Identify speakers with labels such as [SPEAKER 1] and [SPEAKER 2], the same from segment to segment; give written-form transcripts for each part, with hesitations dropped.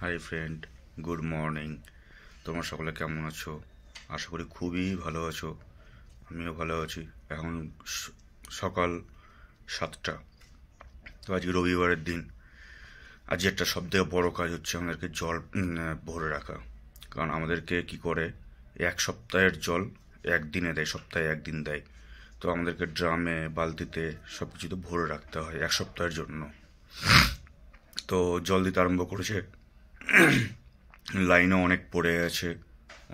[SPEAKER 1] Hi friend, good morning. তোমরা সকলে কেমন আছো? আশা করি খুবই ভালো আছো। আমিও ভালো আছি। এখন সকাল 7টা। তো আজকে রবিবারের দিন। আজকে একটা সবথেকে বড় কাজ হচ্ছে আমাদেরকে জল ভরে রাখা। কারণ আমাদেরকে কি করে, এক সপ্তাহের জল একদিনে দেয়, সপ্তাহে একদিন দেয়। তো আমাদেরকে ড্রামে, বালতিতে সব কিছুতে ভরে রাখতে হয় এক সপ্তাহের জন্য। তো জল দিতে আরম্ভ করেছে। লাইনও অনেক পড়ে আছে,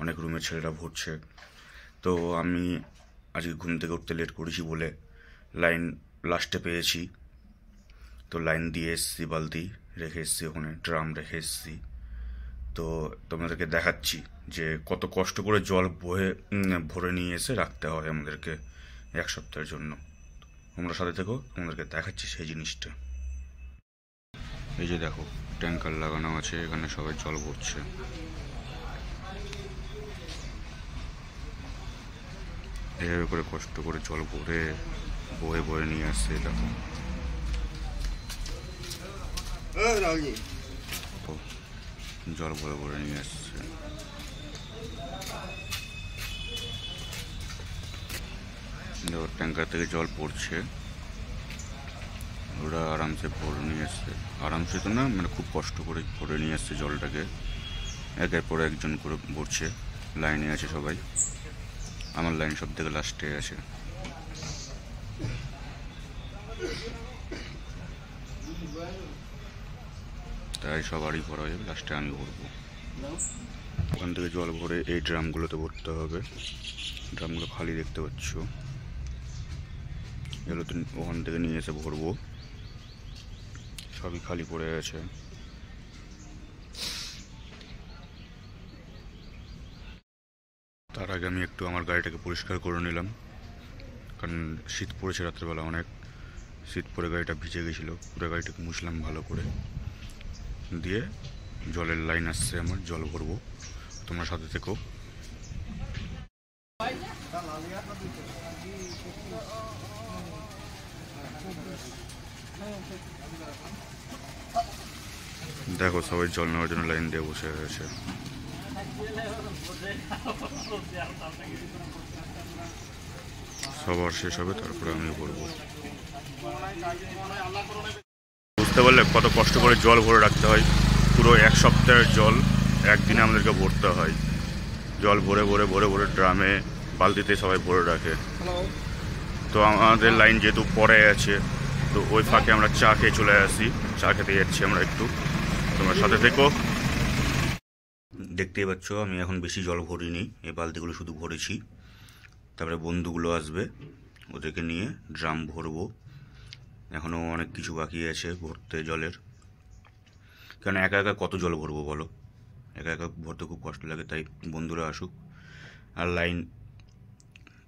[SPEAKER 1] অনেক রুমের ছেলেরা ভরছে। তো আমি আজকে ঘুম থেকে উঠতে লেট করেছি বলে লাইন লাস্টে পেয়েছি। তো লাইন দিয়ে এসছি, বালতি রেখে এসছি, ওখানে ড্রাম রেখে এসছি। তো তোমাদেরকে দেখাচ্ছি যে কত কষ্ট করে জল ভরে নিয়ে এসে রাখতে হয় আমাদেরকে এক সপ্তাহের জন্য। তোমরা সাথে থেকো, তোমাদেরকে দেখাচ্ছি সেই জিনিসটা। এই যে দেখো, ট্যাঙ্কার লাগানো আছে, এখানে সবাই জল ভরছে। এভাবে করে কষ্ট করে জল ভরে বয়ে বয়ে নিয়ে আসছে। দেখো জল ভরে ভরে নিয়ে আসছে। দেখো ট্যাঙ্কার থেকে জল পড়ছে, ওরা আরামসে ভরে নিয়ে আসছে। আরামসে তো না, মানে খুব কষ্ট করে ভরে নিয়ে আসছে জলটাকে। একের পর একজন করে ভরছে, লাইনে আছে সবাই। আমার লাইন সব থেকে লাস্টে আছে। তাই সবারই ভরা হয়ে যাবে, লাস্টে আমি ভরবো। ওখান থেকে জল ভরে এই ড্রামগুলোতে ভরতে হবে। ড্রামগুলো খালি দেখতে পাচ্ছ, এগুলোতে ওখান থেকে নিয়ে এসে ভরবো। সবই খালি পড়ে আছে। তার আগে আমি একটু আমার গাড়িটাকে পরিষ্কার করে নিলাম, কারণ শীত পড়েছে রাত্রেবেলা, অনেক শীত পড়ে গাড়িটা ভিজে গেছিলো। পুরো গাড়িটাকে মুছলাম ভালো করে, দিয়ে জলের লাইন আসছে আমার, জল ভরবো। তোমরা সাথে থেকো। দেখো সবাই জল নেওয়ার জন্য লাইন দিয়ে বসে আছে। সবার শেষ হবে, তারপরে আমি ভরবো। বুঝতে পারলে কত কষ্ট করে জল ভরে রাখতে হয়। পুরো এক সপ্তাহের জল একদিনে আমাদেরকে ভরতে হয়। জল ভরে ভরে ভরে ভরে ড্রামে, বালতিতে সবাই ভরে রাখে। তো আমাদের লাইন যেহেতু পরে আছে, তো ওই ফাঁকে আমরা চা খেয়ে চলে আসি। চা খেতে যাচ্ছি আমরা একটু, তোমার সাথে থেকো। দেখতেই পাচ্ছ আমি এখন বেশি জল ভরিনি, এই বালতিগুলো শুধু ভরেছি। তারপরে বন্ধুগুলো আসবে, ওদেরকে নিয়ে ড্রাম ভরবো। এখনও অনেক কিছু বাকি আছে ভরতে জলের, কারণ একা একা কত জল ভরবো বলো, একা একা ভরতে খুব কষ্ট লাগে। তাই বন্ধুরা আসুক। আর লাইন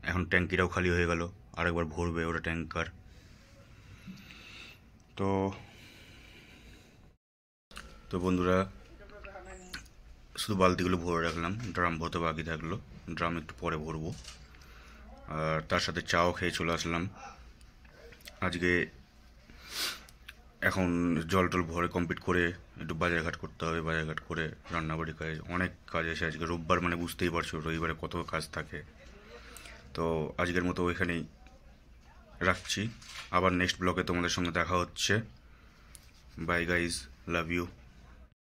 [SPEAKER 1] এখন ট্যাঙ্কিটাও খালি হয়ে গেল, আরেকবার ভরবে ওটা ট্যাঙ্কার। তো বন্ধুরা, শুধু বালতিগুলো ভরে রাখলাম, ড্রাম ভরতে বাকি থাকলো। ড্রাম একটু পরে ভরবো। আর তার সাথে চাও খেয়ে চলে আসলাম। আজকে এখন জল টল ভরে কমপ্লিট করে একটু বাজারঘাট করতে হবে। বাজারঘাট করে রান্নাবাড়ি কাজ, অনেক কাজ আছে আজকে। রোববার মানে বুঝতেই পারছো রবিবারে কত কাজ থাকে। তো আজকের মতো ওইখানেই রাখছি। আবার নেক্সট ব্লগে তোমাদের সঙ্গে দেখা হচ্ছে। Bye guys, love you.